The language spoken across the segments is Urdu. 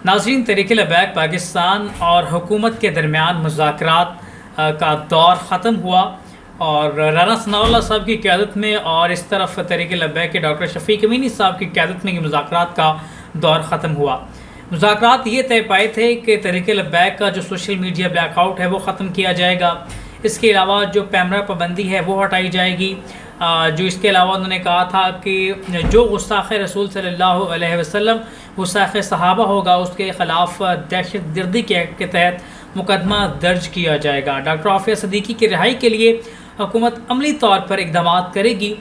ناظرین، تحریک لبیک پاکستان اور حکومت کے درمیان مذاکرات کا دور ختم ہوا اور رانا ثناء اللہ صاحب کی قیادت میں اور اس طرف تحریک لبیک کے ڈاکٹر شفیق امینی صاحب کی قیادت میں یہ مذاکرات کا دور ختم ہوا۔ مذاکرات یہ طے پائے تھے کہ تحریک لبیک کا جو سوشل میڈیا بلیک آؤٹ ہے وہ ختم کیا جائے گا، اس کے علاوہ جو پیمرا پابندی ہے وہ ہٹائی جائے گی، جو اس کے علاوہ انہوں نے کہا تھا کہ جو گستاخ رسول صلی اللہ علیہ وسلم گستاخ صحابہ ہوگا اس کے خلاف دہشت گردی کے تحت مقدمہ درج کیا جائے گا۔ ڈاکٹر عافیہ صدیقی کی رہائی کے لیے حکومت عملی طور پر اقدامات کرے گی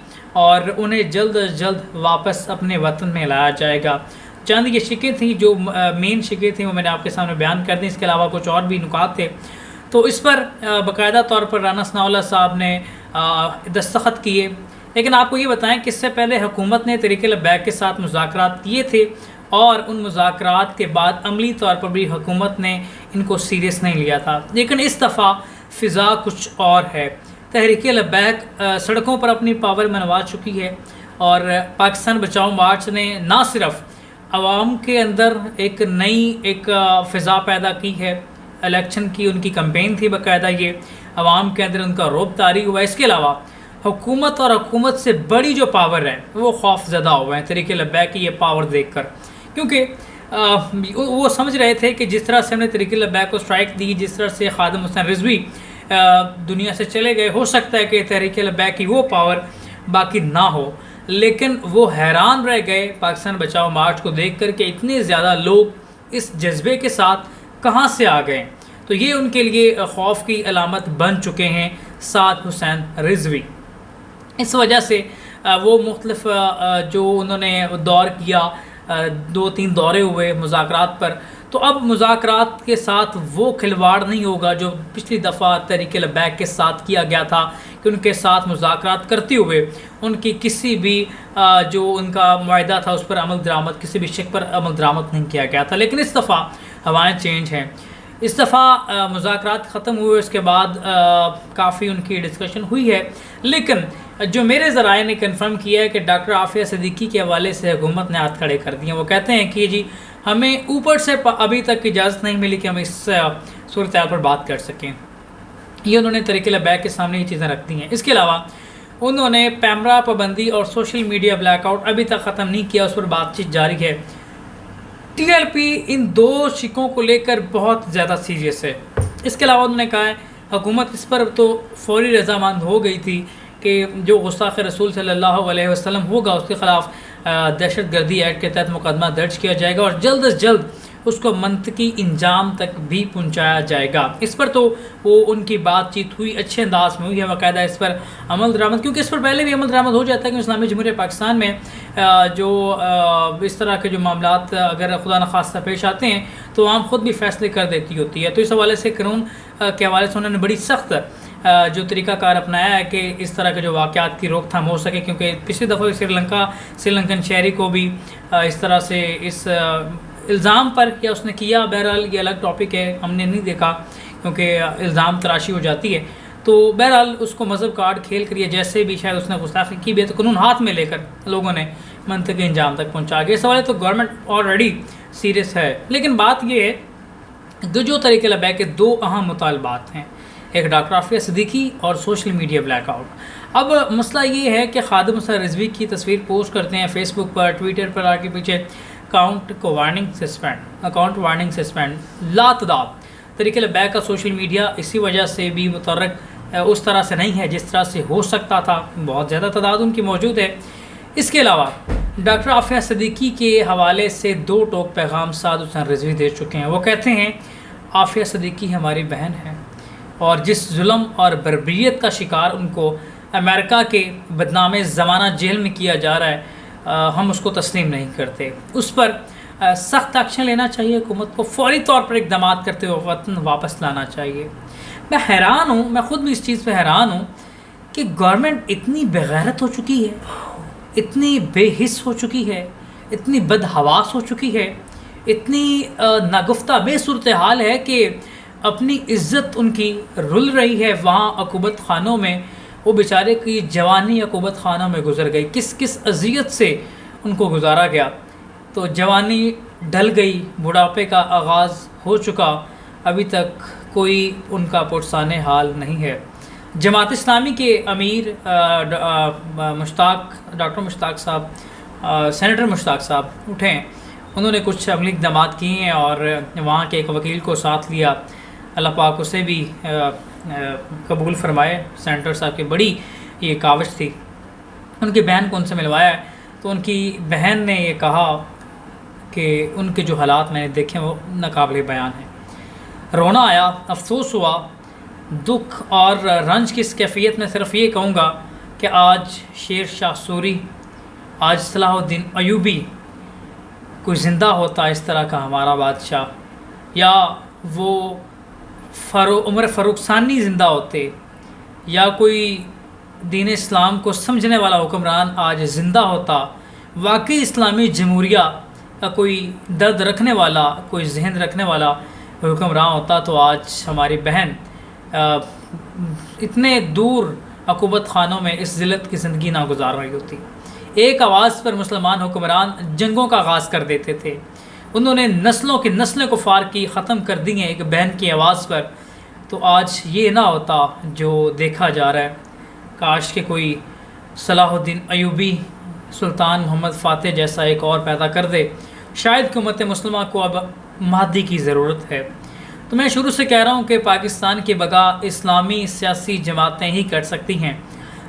اور انہیں جلد از جلد واپس اپنے وطن میں لایا جائے گا۔ چند یہ شکیں تھیں، جو مین شکیں تھیں وہ میں نے آپ کے سامنے بیان کر دیں، اس کے علاوہ کچھ اور بھی نکات تھے۔ تو اس پر باقاعدہ طور پر رانا ثناء اللہ صاحب نے دستخط کیے، لیکن آپ کو یہ بتائیں کہ اس سے پہلے حکومت نے تحریک لبیک کے ساتھ مذاکرات کیے تھے اور ان مذاکرات کے بعد عملی طور پر بھی حکومت نے ان کو سیریس نہیں لیا تھا، لیکن اس دفعہ فضا کچھ اور ہے۔ تحریک لبیک سڑکوں پر اپنی پاور منوا چکی ہے اور پاکستان بچاؤ مارچ نے نہ صرف عوام کے اندر ایک نئی فضا پیدا کی ہے، الیکشن کی ان کی کمپین تھی، باقاعدہ یہ عوام کے اندر ان کا رعب طاری ہوا، اس کے علاوہ حکومت اور حکومت سے بڑی جو پاور ہے وہ خوف زدہ ہوئے ہیں تحریک لبیک کی یہ پاور دیکھ کر، کیونکہ وہ سمجھ رہے تھے کہ جس طرح سے ہم نے تحریک لبیک کو اسٹرائک دی، جس طرح سے خادم حسین رضوی دنیا سے چلے گئے، ہو سکتا ہے کہ تحریک لبیک کی وہ پاور باقی نہ ہو، لیکن وہ حیران رہ گئے پاکستان بچاؤ مارچ کو دیکھ کر کہ اتنے زیادہ لوگ اس جذبے کے ساتھ کہاں سے آ گئے۔ تو یہ ان کے لیے خوف کی علامت بن چکے ہیں سعد حسین رضوی۔ اس وجہ سے وہ مختلف جو انہوں نے دور کیا، 2-3 دورے ہوئے مذاکرات پر، تو اب مذاکرات کے ساتھ وہ کھلواڑ نہیں ہوگا جو پچھلی دفعہ تحریک لبیک کے ساتھ کیا گیا تھا، کہ ان کے ساتھ مذاکرات کرتے ہوئے ان کی کسی بھی جو ان کا معاہدہ تھا اس پر عمل درآمد، کسی بھی شک پر عمل درآمد نہیں کیا گیا تھا۔ لیکن اس دفعہ ہوائیں چینج ہیں، اس دفعہ مذاکرات ختم ہوئے، اس کے بعد کافی ان کی ڈسکشن ہوئی ہے، لیکن جو میرے ذرائع نے کنفرم کیا ہے کہ ڈاکٹر عافیہ صدیقی کے حوالے سے حکومت نے ہاتھ کھڑے کر دیے ہیں۔ وہ کہتے ہیں کہ جی ہمیں اوپر سے ابھی تک اجازت نہیں ملی کہ ہم اس صورتحال پر بات کر سکیں، یہ انہوں نے تحریک لبیک کے سامنے یہ چیزیں رکھ دی ہیں۔ اس کے علاوہ انہوں نے پیمرا پابندی اور سوشل میڈیا بلیک آؤٹ ابھی تک ختم نہیں کیا، اس پر بات چیت جاری ہے۔ ٹی ایل پی ان 2 شکوں کو لے کر بہت زیادہ سیریس ہے۔ اس کے علاوہ انہوں نے کہا ہے حکومت اس پر تو فوری رضامند ہو گئی تھی کہ جو گستاخ رسول صلی اللہ علیہ وسلم ہوگا اس کے خلاف دہشت گردی ایکٹ کے تحت مقدمہ درج کیا جائے گا اور جلد از جلد اس کو منطقی انجام تک بھی پہنچایا جائے گا۔ اس پر تو وہ ان کی بات چیت ہوئی، اچھے انداز میں ہوئی ہے، باقاعدہ اس پر عمل درآمد، کیونکہ اس پر پہلے بھی عمل درآمد ہو جاتا ہے کہ اسلامی جمہوریہ پاکستان میں جو اس طرح کے جو معاملات اگر خدا نخواستہ پیش آتے ہیں تو عام خود بھی فیصلے کر دیتی ہوتی ہے۔ تو اس حوالے سے قانون کے حوالے سے انہوں نے بڑی سخت جو طریقہ کار اپنایا ہے کہ اس طرح کے جو واقعات کی روک تھام ہو سکے، کیونکہ پچھلی دفعہ سری لنکن شہری کو بھی اس طرح سے اس الزام پر کیا اس نے کیا، بہرحال یہ الگ ٹاپک ہے، ہم نے نہیں دیکھا کیونکہ الزام تراشی ہو جاتی ہے، تو بہرحال اس کو مذہب کارڈ کھیل کر یہ جیسے بھی شاید اس نے گستاخی کی بھی ہے تو قانون ہاتھ میں لے کر لوگوں نے منطقی انجام تک پہنچا گیا۔ اس حوالے تو گورنمنٹ آلریڈی سیریس ہے، لیکن بات یہ ہے جو تحریک لبیک کے 2 اہم مطالبات ہیں، ایک ڈاکٹر عافیہ صدیقی اور سوشل میڈیا بلیک آؤٹ۔ اب مسئلہ یہ ہے کہ خادم حسین رضوی کی تصویر پوسٹ کرتے ہیں فیس بک پر، ٹویٹر پر، آگے پیچھے اکاؤنٹ وارننگ سسپینڈ، لا تعداد تحریک لبیک کا سوشل میڈیا اسی وجہ سے بھی متحرک اس طرح سے نہیں ہے جس طرح سے ہو سکتا تھا، بہت زیادہ تعداد ان کی موجود ہے۔ اس کے علاوہ ڈاکٹر عافیہ صدیقی کے حوالے سے 2 ٹوک پیغام سعد حسین رضوی دے چکے ہیں۔ وہ کہتے ہیں عافیہ صدیقی ہماری بہن ہے اور جس ظلم اور بربریت کا شکار ان کو امریکہ کے بدنام زمانہ جیل میں کیا جا رہا ہے، ہم اس کو تسلیم نہیں کرتے، اس پر سخت ایکشن لینا چاہیے، حکومت کو فوری طور پر اقدامات کرتے ہوئے وطن واپس لانا چاہیے۔ میں حیران ہوں، میں خود بھی اس چیز پہ حیران ہوں کہ گورنمنٹ اتنی بغیرت ہو چکی ہے، اتنی بے حس ہو چکی ہے، اتنی بدحواس ہو چکی ہے، اتنی ناگفتہ بے صورتحال ہے کہ اپنی عزت ان کی رل رہی ہے وہاں عقوبت خانوں میں، وہ بیچارے کی جوانی عقوبت خانوں میں گزر گئی، کس اذیت سے ان کو گزارا گیا، تو جوانی ڈھل گئی، بڑھاپے کا آغاز ہو چکا، ابھی تک کوئی ان کا پرسان حال نہیں ہے۔ جماعت اسلامی کے امیر ڈاکٹر مشتاق صاحب، سینیٹر مشتاق صاحب اٹھیں، انہوں نے کچھ عملی اقدامات کیے ہیں اور وہاں کے ایک وکیل کو ساتھ لیا، اللہ پاک اسے بھی قبول فرمائے۔ سینیٹر صاحب کی بڑی یہ کاوش تھی، ان کی بہن کو ان سے ملوایا ہے، تو ان کی بہن نے یہ کہا کہ ان کے جو حالات میں نے دیکھے وہ ناقابل بیان ہیں۔ رونا آیا، افسوس ہوا، دکھ اور رنج کی اس کیفیت میں صرف یہ کہوں گا کہ آج شیر شاہ سوری، آج صلاح الدین ایوبی کوئی زندہ ہوتا اس طرح کا ہمارا بادشاہ، یا وہ عمر فاروق ثانی زندہ ہوتے، یا کوئی دین اسلام کو سمجھنے والا حکمران آج زندہ ہوتا، واقعی اسلامی جمہوریہ کا کوئی درد رکھنے والا، کوئی ذہن رکھنے والا حکمران ہوتا، تو آج ہماری بہن اتنے دور عقوبت خانوں میں اس ذلت کی زندگی نہ گزار رہی ہوتی۔ ایک آواز پر مسلمان حکمران جنگوں کا آغاز کر دیتے تھے، انہوں نے نسلوں کی نسلیں کفار کی ختم کر دی ہیں ایک بہن کی آواز پر، تو آج یہ نہ ہوتا جو دیکھا جا رہا ہے۔ کاش کہ کوئی صلاح الدین ایوبی، سلطان محمد فاتح جیسا ایک اور پیدا کر دے، شاید کہ امت مسلمہ کو اب مہدی کی ضرورت ہے۔ تو میں شروع سے کہہ رہا ہوں کہ پاکستان کی بقا اسلامی سیاسی جماعتیں ہی کر سکتی ہیں،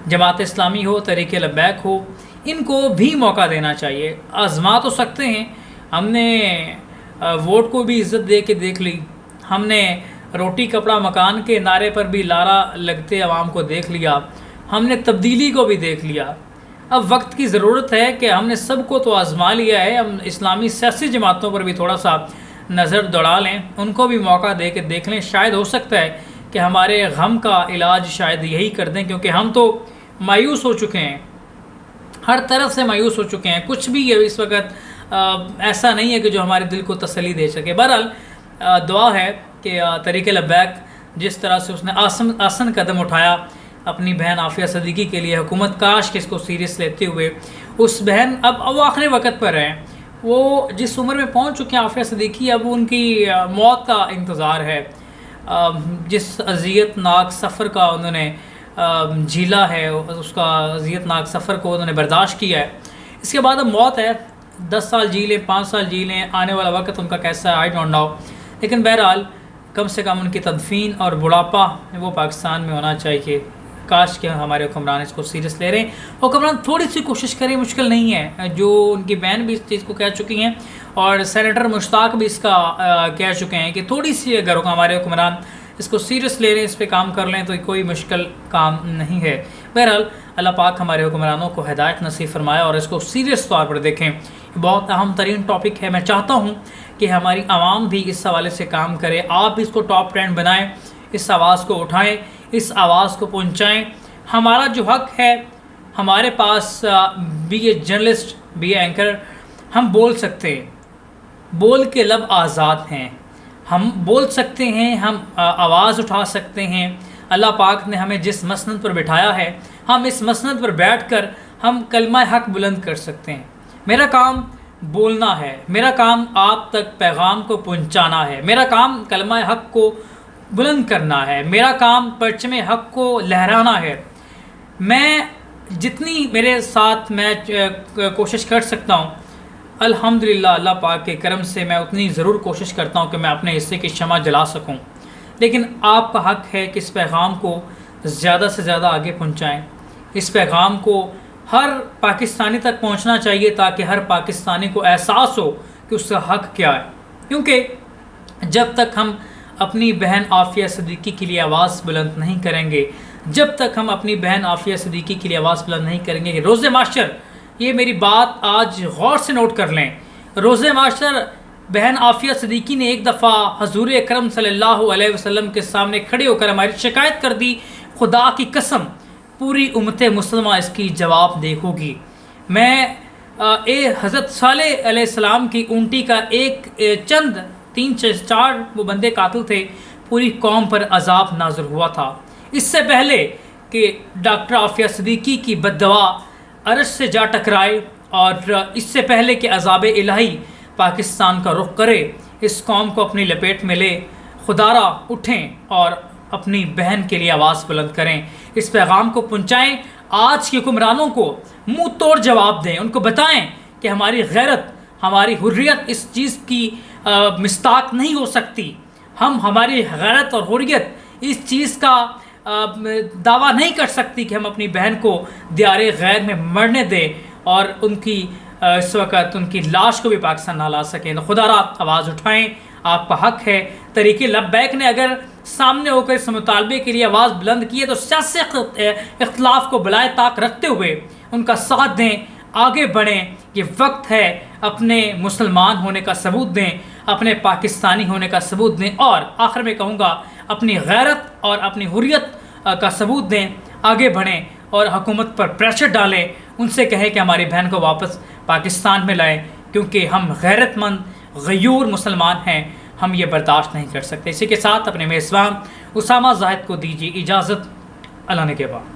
جماعت اسلامی ہو، تحریک لبیک ہو، ان کو بھی موقع دینا چاہیے۔ آزما تو سکتے ہیں، ہم نے ووٹ کو بھی عزت دے کے دیکھ لی، ہم نے روٹی کپڑا مکان کے نعرے پر بھی لارا لگتے عوام کو دیکھ لیا، ہم نے تبدیلی کو بھی دیکھ لیا۔ اب وقت کی ضرورت ہے کہ ہم نے سب کو تو آزما لیا ہے، ہم اسلامی سیاسی جماعتوں پر بھی تھوڑا سا نظر دوڑا لیں، ان کو بھی موقع دے کے دیکھ لیں، شاید ہو سکتا ہے کہ ہمارے غم کا علاج شاید یہی کر دیں، کیونکہ ہم تو مایوس ہو چکے ہیں، ہر طرف سے مایوس ہو چکے ہیں، کچھ بھی اس وقت ایسا نہیں ہے کہ جو ہمارے دل کو تسلی دے سکے۔ بہرحال دعا ہے کہ تحریک لبیک جس طرح سے اس نے آسن قدم اٹھایا اپنی بہن عافیہ صدیقی کے لیے، حکومت کاش کہ اس کو سیریس لیتے ہوئے اس بہن اب وہ آخری وقت پر ہیں، وہ جس عمر میں پہنچ چکے ہیں عافیہ صدیقی، اب ان کی موت کا انتظار ہے، جس اذیت ناک سفر کا انہوں نے جھیلا ہے، اس کا اذیت ناک سفر کو انہوں نے برداشت کیا ہے، اس کے بعد اب موت ہے، 10 سال جی لیں، 5 سال جی لیں، آنے والا وقت ان کا کیسا ہے آئی ڈونٹ نو، لیکن بہرحال کم سے کم ان کی تدفین اور بڑھاپا وہ پاکستان میں ہونا چاہیے۔ کاش کہ ہمارے حکمران اس کو سیریس لے رہے ہیں، حکمران تھوڑی سی کوشش کریں، مشکل نہیں ہے، جو ان کی بہن بھی اس چیز کو کہہ چکی ہیں اور سینیٹر مشتاق بھی اس کا کہہ چکے ہیں کہ تھوڑی سی اگر ہمارے حکمران اس کو سیریس لے رہے ہیں، اس پہ کام کر لیں تو کوئی مشکل کام نہیں ہے۔ بہرحال اللہ پاک ہمارے حکمرانوں کو ہدایت نصیب فرمائے اور اس کو سیریس طور پر دیکھیں، بہت اہم ترین ٹاپک ہے۔ میں چاہتا ہوں کہ ہماری عوام بھی اس حوالے سے کام کرے، آپ بھی اس کو ٹاپ ٹرینڈ بنائیں، اس آواز کو اٹھائیں، اس آواز کو پہنچائیں۔ ہمارا جو حق ہے، ہمارے پاس بھی اے جرنلسٹ، بھی اے اینکر، ہم بول سکتے ہیں، بول کے لب آزاد ہیں، ہم بول سکتے ہیں، ہم آواز اٹھا سکتے ہیں۔ اللہ پاک نے ہمیں جس مسند پر بٹھایا ہے، ہم اس مسند پر بیٹھ کر ہم کلمہ حق بلند کر سکتے ہیں۔ میرا کام بولنا ہے، میرا کام آپ تک پیغام کو پہنچانا ہے، میرا کام کلمہ حق کو بلند کرنا ہے، میرا کام پرچم حق کو لہرانا ہے۔ میں جتنی میرے ساتھ میں کوشش کر سکتا ہوں، الحمدللہ اللہ پاک کے کرم سے میں اتنی ضرور کوشش کرتا ہوں کہ میں اپنے حصے کی شمع جلا سکوں، لیکن آپ کا حق ہے کہ اس پیغام کو زیادہ سے زیادہ آگے پہنچائیں، اس پیغام کو ہر پاکستانی تک پہنچنا چاہیے تاکہ ہر پاکستانی کو احساس ہو کہ اس کا حق کیا ہے، کیونکہ جب تک ہم اپنی بہن عافیہ صدیقی کے لیے آواز بلند نہیں کریں گے، جب تک ہم اپنی بہن عافیہ صدیقی کے لیے آواز بلند نہیں کریں گے کہ روز معاشر، یہ میری بات آج غور سے نوٹ کر لیں، روز معاشر بہن عافیہ صدیقی نے ایک دفعہ حضور اکرم صلی اللہ علیہ وسلم کے سامنے کھڑے ہو کر ہماری شکایت کر دی، خدا کی قسم پوری امت مسلمہ اس کی جواب دہ ہوگی۔ میں حضرت صالح علیہ السلام کی اونٹی کا ایک چند 3-4 وہ بندے قاتل تھے، پوری قوم پر عذاب نازل ہوا تھا، اس سے پہلے کہ ڈاکٹر عافیہ صدیقی کی بد دعا عرش سے جا ٹکرائے، اور اس سے پہلے کہ عذاب الہی پاکستان کا رخ کرے، اس قوم کو اپنی لپیٹ میں لے، خدارا اٹھیں اور اپنی بہن کے لیے آواز بلند کریں، اس پیغام کو پہنچائیں، آج کے حکمرانوں کو منہ توڑ جواب دیں، ان کو بتائیں کہ ہماری غیرت، ہماری حریت اس چیز کی مستاق نہیں ہو سکتی، ہماری غیرت اور حریت اس چیز کا دعویٰ نہیں کر سکتی کہ ہم اپنی بہن کو دیار غیر میں مرنے دیں اور ان کی اس وقت ان کی لاش کو بھی پاکستان نہ لا سکیں۔ تو خدا را آواز اٹھائیں، آپ کا حق ہے۔ تحریک لبیک نے اگر سامنے ہو کر اس مطالبے کے لیے آواز بلند کی ہے تو سیاسی اختلاف کو بلائے طاق رکھتے ہوئے ان کا ساتھ دیں، آگے بڑھیں۔ یہ وقت ہے اپنے مسلمان ہونے کا ثبوت دیں، اپنے پاکستانی ہونے کا ثبوت دیں، اور آخر میں کہوں گا اپنی غیرت اور اپنی حریت کا ثبوت دیں، آگے بڑھیں اور حکومت پر پریشر ڈالیں، ان سے کہیں کہ ہماری بہن کو واپس پاکستان میں لائیں، کیونکہ ہم غیرت مند غیور مسلمان ہیں، ہم یہ برداشت نہیں کر سکتے۔ اسی کے ساتھ اپنے میزبان اسامہ زاہد کو دیجیے اجازت، اللہ نے کے بعد۔